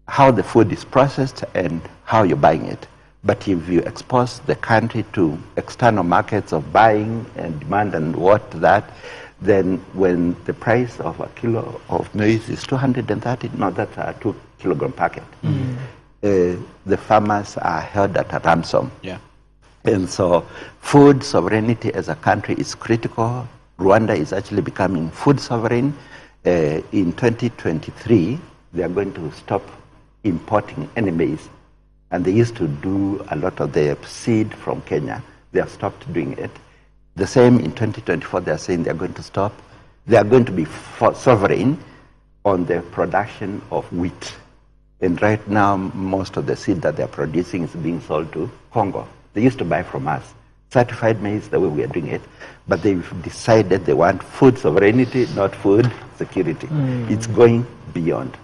how the food is processed, and how you're buying it. But if you expose the country to external markets of buying and demand and that, then when the price of a kilo of maize is 230, no, that's a 2 kilogram packet. The farmers are held at a ransom.
Yeah.
And so food sovereignty as a country is critical. Rwanda is actually becoming food sovereign. In 2023, they are going to stop importing any maize. And they used to do a lot of the seed from Kenya. They have stopped doing it. The same in 2024, they are saying they are going to stop. They are going to be sovereign on the production of wheat. And right now, most of the seed that they are producing is being sold to Congo. They used to buy from us certified maize the way we are doing it, but they've decided they want food sovereignty, not food security. It's going beyond.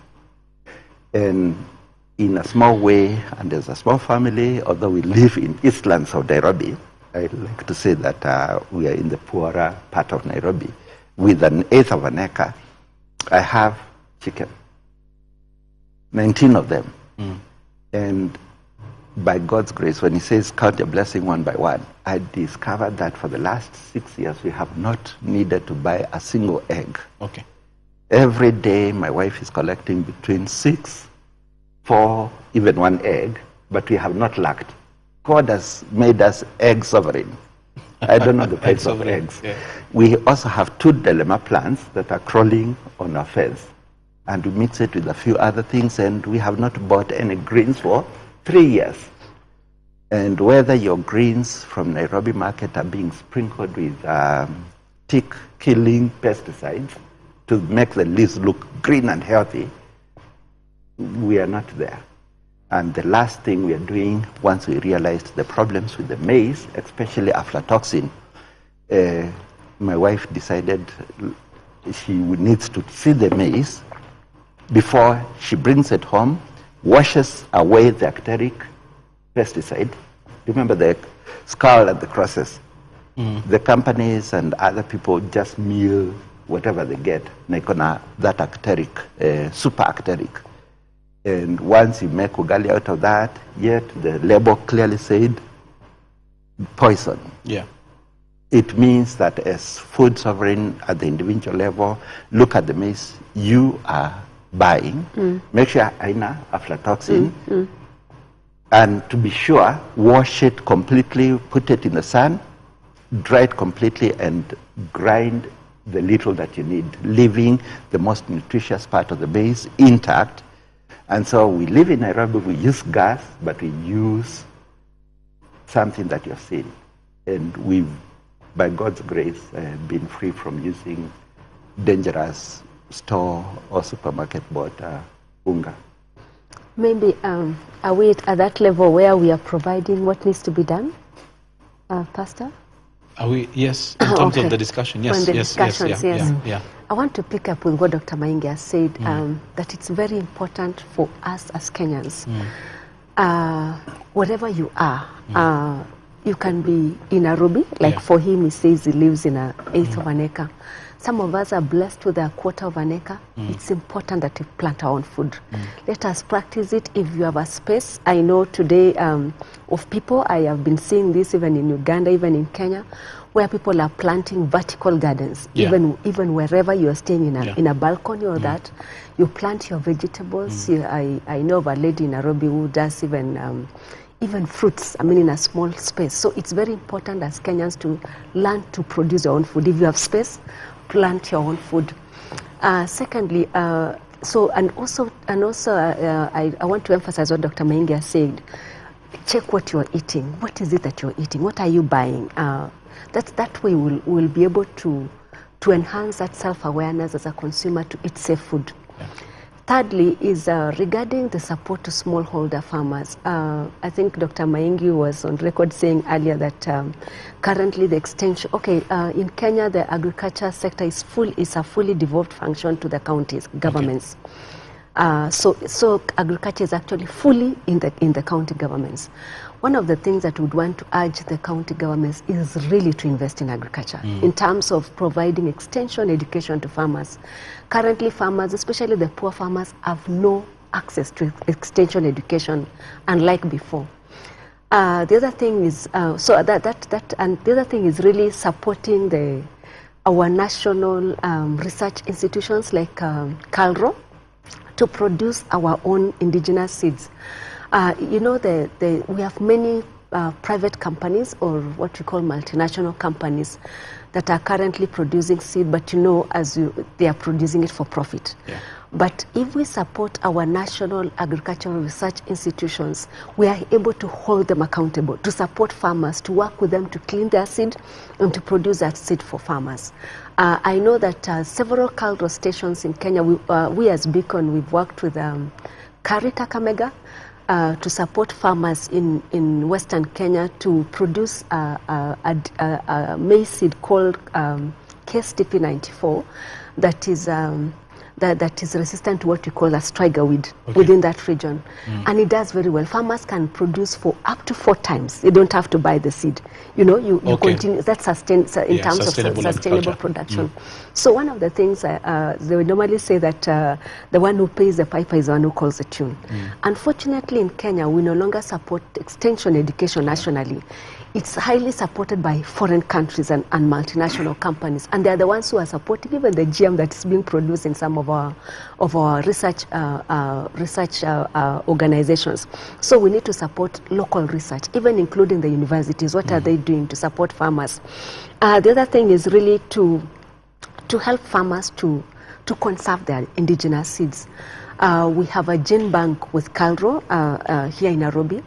And in a small way, and as a small family, although we live in Eastlands of Nairobi, I like to say that we are in the poorer part of Nairobi. With an eighth of an acre, I have chicken, 19 of them. And by God's grace, when he says count your blessing one by one, I discovered that for the last 6 years, we have not needed to buy a single egg.
Okay.
Every day, my wife is collecting between 6, 4, even 1 egg, but we have not lacked. God has made us egg sovereign. I don't know the price of eggs.
Yeah.
We also have 2 dilemma plants that are crawling on our fence. And we mix it with a few other things, and we have not bought any greens for 3 years. And whether your greens from Nairobi market are being sprinkled with tick-killing pesticides to make the leaves look green and healthy, we are not there. And the last thing we are doing, once we realized the problems with the maize, especially aflatoxin, my wife decided she needs to see the maize before she brings it home, washes away the acteric pesticide. Remember the skull and the crosses. The companies and other people just mill whatever they get, that acteric, super acteric. And once you make ugali out of that, yet the label clearly said poison.
Yeah.
It means that as food sovereign at the individual level, look at the maize you are buying, make sure haina aflatoxin, and to be sure, wash it completely, put it in the sun, dry it completely, and grind the little that you need, leaving the most nutritious part of the maize intact. And so we live in Nairobi, we use gas, but we use something that you've seen. And we've, by God's grace, been free from using dangerous store or supermarket bought unga.
Maybe are we at that level where we are providing what needs to be done, Pastor?
Are we? Yes, in terms of the discussion. Yes,
yes. I want to pick up with what Dr. Maingi has said, that it's very important for us as Kenyans. Wherever you are, you can be in Nairobi, like for him, he says he lives in an eighth of an acre. Some of us are blessed with a quarter of an acre. It's important that we plant our own food. Let us practice it if you have a space. I know today of people, I have been seeing this even in Uganda, even in Kenya, where people are planting vertical gardens. Even wherever you are staying in a balcony or that, you plant your vegetables. I know of a lady in Nairobi who does even fruits, in a small space. So it's very important as Kenyans to learn to produce your own food. If you have space, plant your own food. Secondly, I want to emphasize what Dr. Maingi has said. Check what you're eating. What is it that you're eating? What are you buying? That way we'll be able to enhance that self-awareness as a consumer to eat safe food. Thirdly is regarding the support to smallholder farmers. I think Dr. Maingi was on record saying earlier that currently the extension, in Kenya the agriculture sector is a fully devolved function to the counties, governments. So agriculture is actually fully in the county governments. One of the things that we would want to urge the county governments is really to invest in agriculture in terms of providing extension education to farmers. Currently farmers, especially the poor farmers, have no access to extension education unlike before. The other thing is the other thing is really supporting our national research institutions like KALRO to produce our own indigenous seeds. We have many private companies or what we call multinational companies that are currently producing seed, but they are producing it for profit. But if we support our national agricultural research institutions, we are able to hold them accountable, to support farmers, to work with them to clean their seed and to produce that seed for farmers. I know that several KALRO stations in Kenya, we as Beacon, we've worked with Kari Kakamega to support farmers in Western Kenya to produce a maize seed called KSTP 94 that is resistant to what we call a striga weed within that region. And it does very well. Farmers can produce for up to 4 times. They don't have to buy the seed. You continue, that's in terms of sustainable production. So one of the things, they would normally say that the one who pays the piper is the one who calls the tune. Unfortunately in Kenya, we no longer support extension education nationally. It's highly supported by foreign countries and multinational companies, and they're the ones who are supporting even the GM that is being produced in some of our research organizations. So we need to support local research, even including the universities. What are they doing to support farmers? The other thing is really to help farmers to conserve their indigenous seeds. We have a gene bank with KALRO here in Nairobi.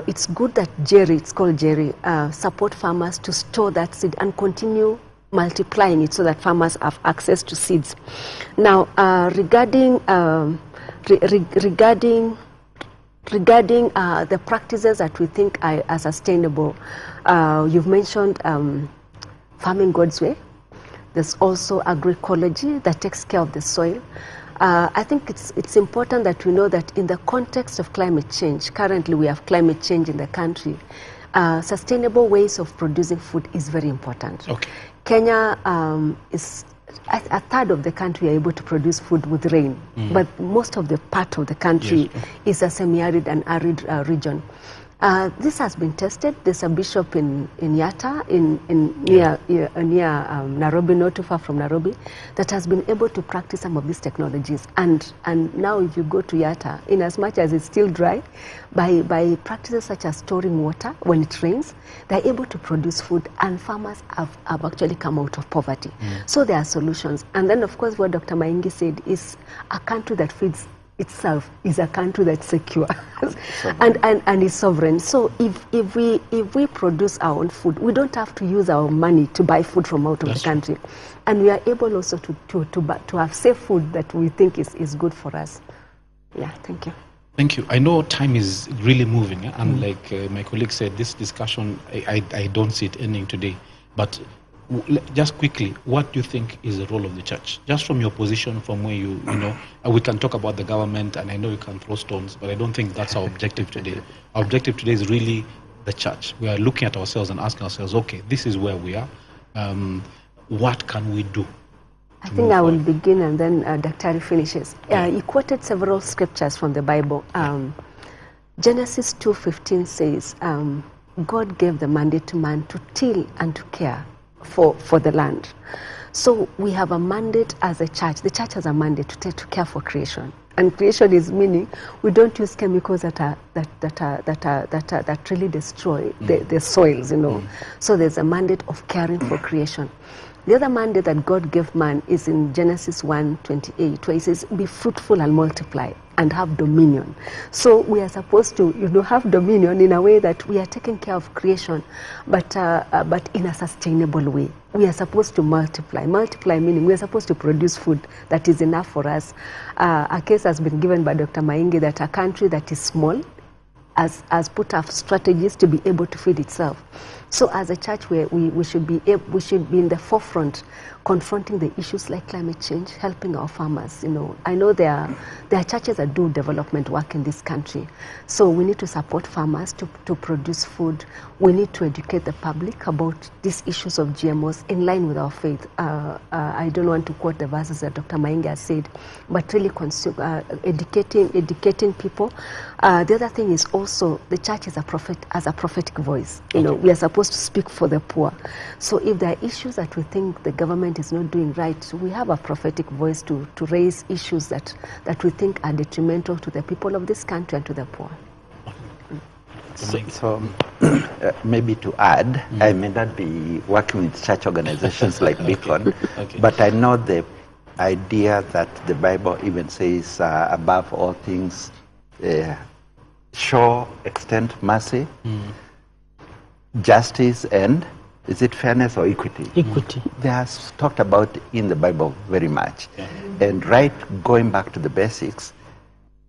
It's good that it's called Jerry, support farmers to store that seed and continue multiplying it so that farmers have access to seeds. Now, regarding the practices that we think are sustainable, you've mentioned farming God's way. There's also agroecology that takes care of the soil. I think it's important that we know that in the context of climate change, currently we have climate change in the country, sustainable ways of producing food is very important. Kenya is a third of the country are able to produce food with rain, but most of the part of the country is a semi-arid and arid region. This has been tested. There's a bishop in Yatta, near Nairobi, not too far from Nairobi, that has been able to practice some of these technologies. And now if you go to Yatta, in as much as it's still dry, by practices such as storing water when it rains, they're able to produce food, and farmers have actually come out of poverty. So there are solutions. And then, of course, what Dr. Maingi said is a country that feeds itself is a country that's secure and is sovereign. So if we produce our own food, we don't have to use our money to buy food from out of the country, and we are able also to have safe food that we think is good for us. Yeah, thank you.
Thank you. I know time is really moving, and like my colleague said, this discussion, I don't see it ending today. But just quickly, what do you think is the role of the church? Just from your position, from where you know, we can talk about the government, and I know you can throw stones, but I don't think that's our objective today. Our objective today is really the church. We are looking at ourselves and asking ourselves, okay, this is where we are. What can we do?
I think I will begin and then Dr. finishes. He quoted several scriptures from the Bible. Genesis 2:15 says, God gave the mandate to man to till and to care for the land. So we have a mandate as a church. The church has a mandate to care for creation. And creation is meaning we don't use chemicals that really destroy the soils, you know. So there's a mandate of caring for creation. The other mandate that God gave man is in Genesis 1:28, where he says, be fruitful and multiply and have dominion. So we are supposed to, have dominion in a way that we are taking care of creation, but in a sustainable way. We are supposed to multiply. Multiply meaning we are supposed to produce food that is enough for us. A case has been given by Dr. Maingi that a country that is small has put up strategies to be able to feed itself. So as a church, we should be in the forefront, confronting the issues like climate change, helping our farmers. I know there are churches that do development work in this country. So we need to support farmers to produce food. We need to educate the public about these issues of GMOs in line with our faith. I don't want to quote the verses that Dr. Maingi has said, but really educating people. The other thing is also the church is a prophetic voice. We are supposed to speak for the poor. So if there are issues that we think the government is not doing right, we have a prophetic voice to raise issues that we think are detrimental to the people of this country and to the poor.
So maybe to add, I may not be working with church organizations like Beacon, but I know the idea that the Bible even says, above all things, show, extend mercy, justice, and is it fairness or equity?
Equity.
They are talked about in the Bible very much. And going back to the basics,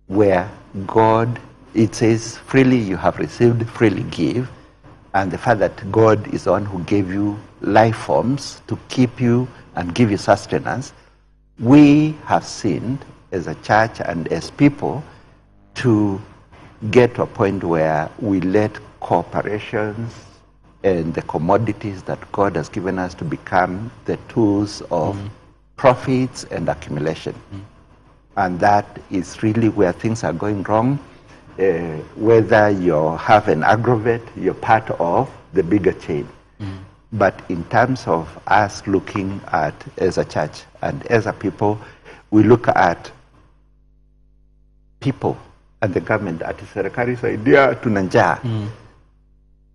where God, it says, freely you have received, freely give. And the fact that God is the one who gave you life forms to keep you and give you sustenance, we have sinned as a church and as people to get to a point where we let corporations and the commodities that God has given us to become the tools of profits and accumulation. And that is really where things are going wrong. Whether you have an aggregate, you're part of the bigger chain. But in terms of us looking at, as a church and as a people, we look at people and the government at serikali idea tunanja.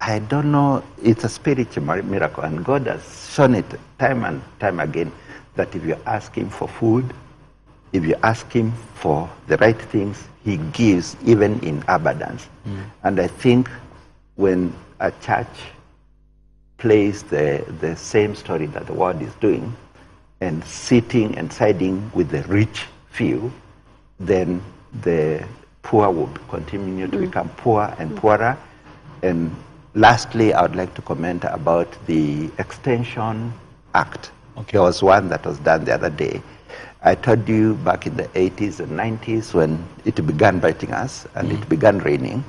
I don't know, it's a spiritual miracle, and God has shown it time and time again that if you ask Him for food, if you ask Him for the right things, He gives even in abundance. And I think when a church plays the same story that the world is doing and sitting and siding with the rich few, then the poor will continue to become poor and poorer. And lastly, I would like to comment about the Extension Act. There was one that was done the other day. I told you back in the 80s and 90s when it began biting us and it began raining,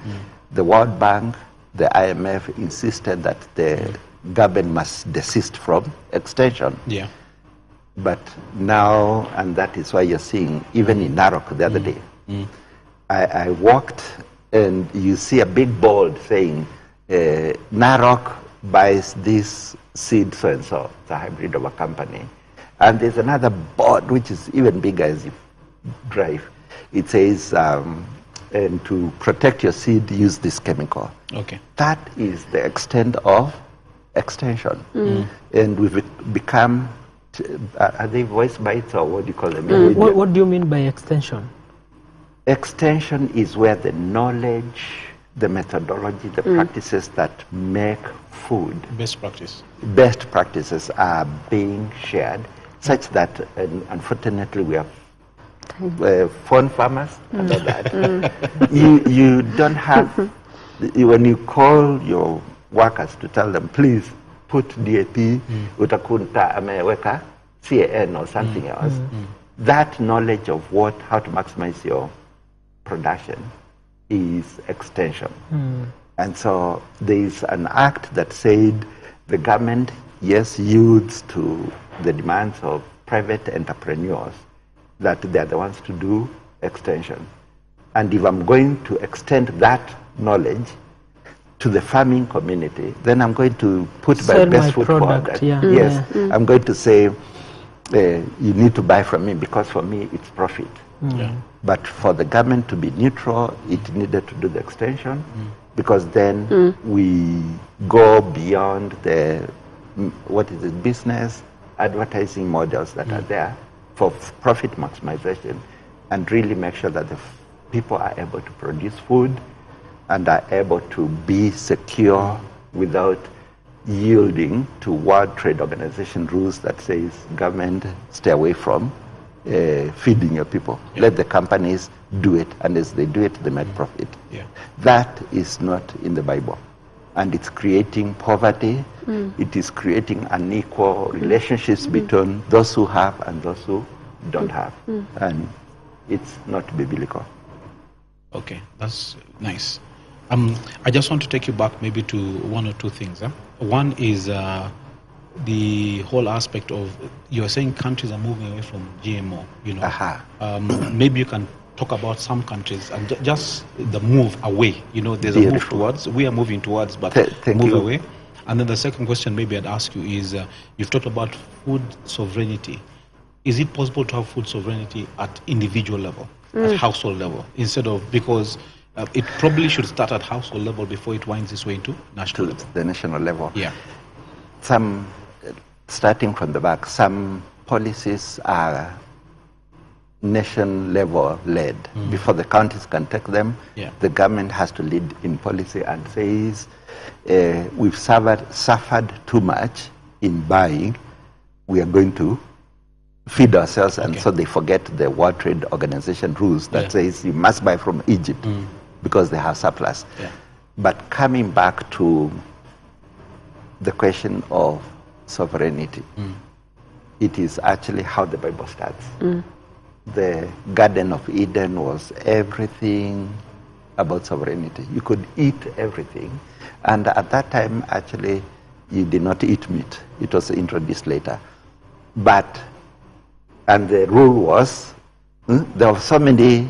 the World Bank, the IMF insisted that the government must desist from extension. But now, and that is why you're seeing, even in Narok the other day, I walked and you see a big board saying, Narok buys this seed so-and-so, it's a hybrid of a company. And there's another board which is even bigger as you drive. It says, and to protect your seed, use this chemical. That is the extent of extension. And we've become, are they voice bites or what do you call them?
What do you mean by extension?
Extension is where the knowledge, the methodology, the practices that make food,
best practices
are being shared, such that, unfortunately, we have phone farmers and all that. You don't have, when you call your workers to tell them, please put DAP, utakunta ameweka CAN or something else. That knowledge of how to maximize your production is extension. And so there is an act that said the government, yes, yields to the demands of private entrepreneurs, that they're the ones to do extension. And if I'm going to extend that knowledge to the farming community, then I'm going to put my best foot forward. Yes, I'm going to say, you need to buy from me because for me it's profit. But for the government to be neutral, it needed to do the extension because then we go beyond the business advertising models that are there for profit maximization and really make sure that the people are able to produce food and are able to be secure without yielding to World Trade Organization rules that says government stay away from feeding your people. Let the companies do it, and as they do it, they make profit. That is not in the Bible. And it's creating poverty. It is creating unequal relationships between those who have and those who don't have. And it's not biblical.
Okay, that's nice. I just want to take you back maybe to one or two things. One is the whole aspect of, you're saying countries are moving away from GMO, you know. Maybe you can talk about some countries and just the move away. You know, there's a move towards, we are moving towards, but move away. And then the second question maybe I'd ask you is, you've talked about food sovereignty. Is it possible to have food sovereignty at individual level, at household level, instead of, because it probably should start at household level before it winds its way into national level.
The national level. Some, starting from the back, some policies are nation level led. Before the counties can take them, the government has to lead in policy and says, we've suffered too much in buying, we are going to feed ourselves, and so they forget the World Trade Organization rules that says you must buy from Egypt because they have surplus. But coming back to the question of sovereignty, it is actually how the Bible starts. The Garden of Eden was everything about sovereignty. You could eat everything, and at that time actually you did not eat meat. It was introduced later. And the rule was, there were so many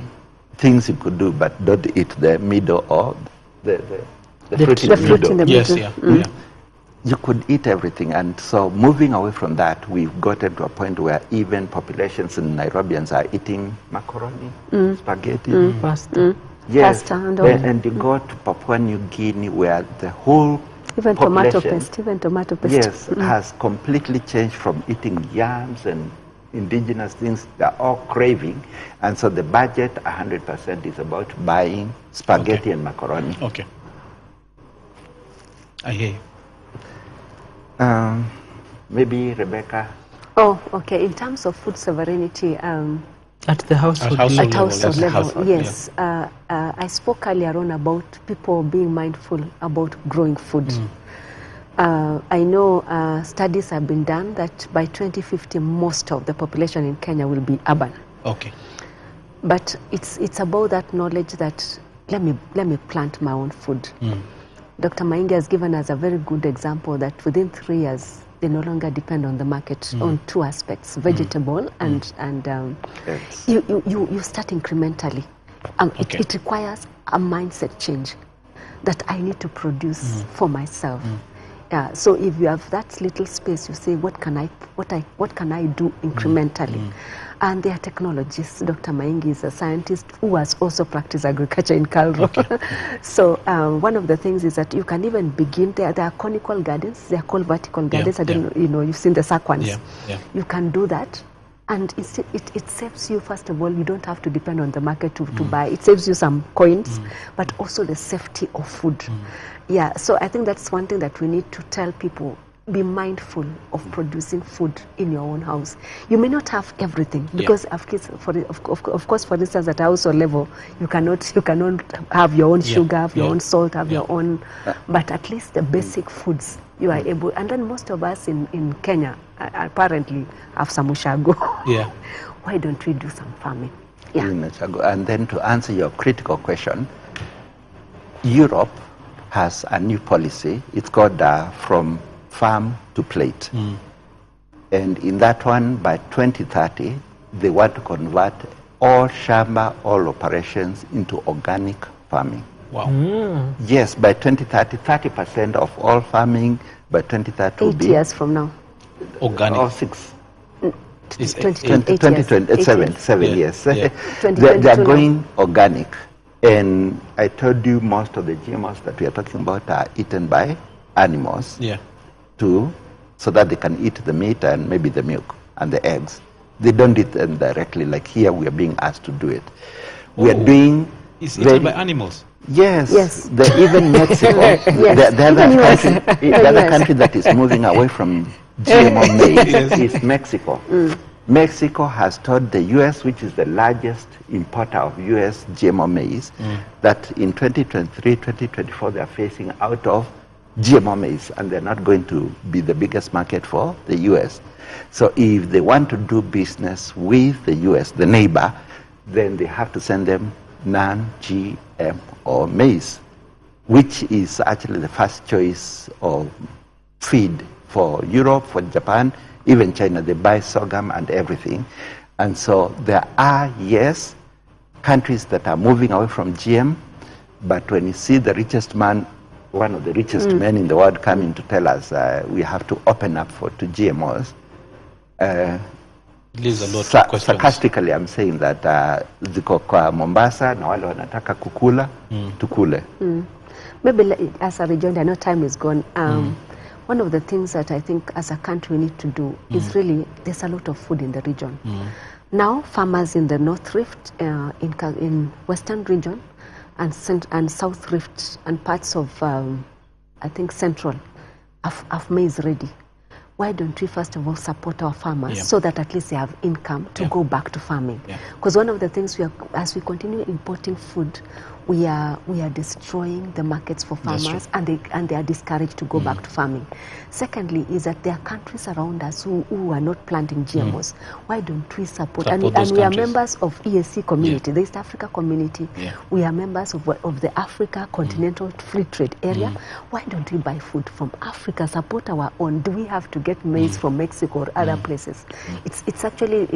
things you could do, but don't eat the middle or the fruit in the middle. You could eat everything, and so moving away from that, we've gotten to a point where even populations in Nairobians are eating macaroni, spaghetti,
pasta.
Pasta and you go to Papua New Guinea where the whole
even tomato paste,
yes, has completely changed from eating yams and indigenous things. They're all craving, and so the budget 100% is about buying spaghetti and macaroni.
I hear you.
Maybe Rebecca.
In terms of food sovereignty,
at the household
level, yes. I spoke earlier on about people being mindful about growing food. I know studies have been done that by 2050, most of the population in Kenya will be urban. But it's about that knowledge that let me plant my own food. Dr. Maingi has given us a very good example that within 3 years, they no longer depend on the market on two aspects, vegetable and you start incrementally. It requires a mindset change that I need to produce for myself. So if you have that little space, you say, what can I do incrementally? And there are technologies. Dr. Maingi is a scientist who has also practiced agriculture in Calro. So one of the things is that you can even begin, there are conical gardens, they are called vertical gardens. I don't know, you've seen the sack ones. You can do that. And it saves you, first of all, you don't have to depend on the market to buy. It saves you some coins, but also the safety of food. So I think that's one thing that we need to tell people. be mindful of producing food in your own house. You may not have everything because of course, for instance, at household level, you cannot have your own sugar, have your own salt, have your own, but at least the basic foods you are able. And then most of us in Kenya apparently have some ushago. Yeah. Why don't we do some farming? Yeah.
And then to answer your critical question, Europe has a new policy. It's called From Farm to Plate. And in that one, by 2030, they want to convert all Gchamba, all operations into organic farming.
Wow.
Yes, by 2030, 30% of all farming by 2030 will be...
8 years from now.
Organic. Or 6.
2027.
7 years. They are going organic. And I told you most of the GMOs that we are talking about are eaten by animals too, so that they can eat the meat and maybe the milk and the eggs. They don't eat them directly, like here we are being asked to do it. We are doing...
It's eaten by animals?
Yes. Even Mexico, the other country that is moving away from GMO maize is Mexico. Mexico has told the U.S., which is the largest importer of U.S. GMO maize, that in 2023, 2024, they are phasing out of GMO maize, and they're not going to be the biggest market for the U.S. So if they want to do business with the U.S., the neighbor, then they have to send them non-GMO maize, which is actually the first choice of feed for Europe, for Japan, even China. They buy sorghum and everything. And so there are, yes, countries that are moving away from GM, but when you see the richest man, one of the richest men in the world coming to tell us we have to open up to GMOs,
leaves a lot of questions.
Sarcastically, I'm saying that ziko kwa Mombasa na wale wanataka kukula, tukule.
Maybe as a region, I know time is gone. One of the things that I think as a country we need to do is really, there's a lot of food in the region. Now, farmers in the North Rift, in Western region, and South Rift, and parts of, I think, Central, have maize ready. Why don't we first of all support our farmers so that at least they have income to go back to farming? Because one of the things as we continue importing food, we are destroying the markets for farmers, and they are discouraged to go back to farming. Secondly, is that there are countries around us who are not planting GMOs. Why don't we support and we are members of EAC community, the East Africa community. We are members of the Africa Continental Free Trade Area. Why don't we buy food from Africa, support our own? Do we have to get maize from Mexico or other places? It's actually,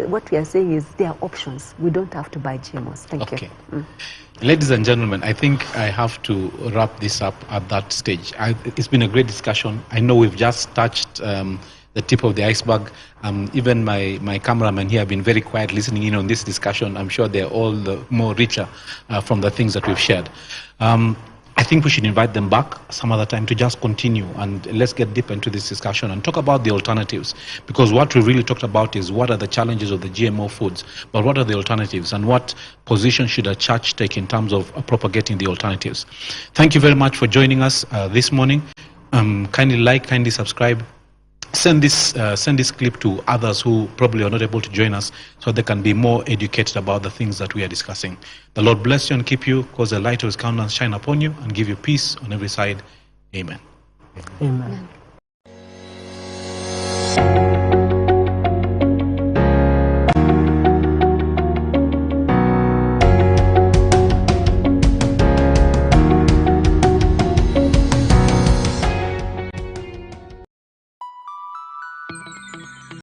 what we are saying is there are options. We don't have to buy GMOs. Thank you.
Ladies and gentlemen, I think I have to wrap this up at that stage. It's been a great discussion. I know we've just touched the tip of the iceberg. Even my cameramen here have been very quiet listening in on this discussion. I'm sure they're all the more richer from the things that we've shared. I think we should invite them back some other time to just continue, and let's get deep into this discussion and talk about the alternatives, because what we really talked about is what are the challenges of the GMO foods, but what are the alternatives, and what position should a church take in terms of propagating the alternatives. Thank you very much for joining us this morning. Kindly like, kindly subscribe. Send this clip to others who probably are not able to join us, so they can be more educated about the things that we are discussing. The Lord bless you and keep you, cause the light of his countenance shine upon you and give you peace on every side. Amen.
Amen.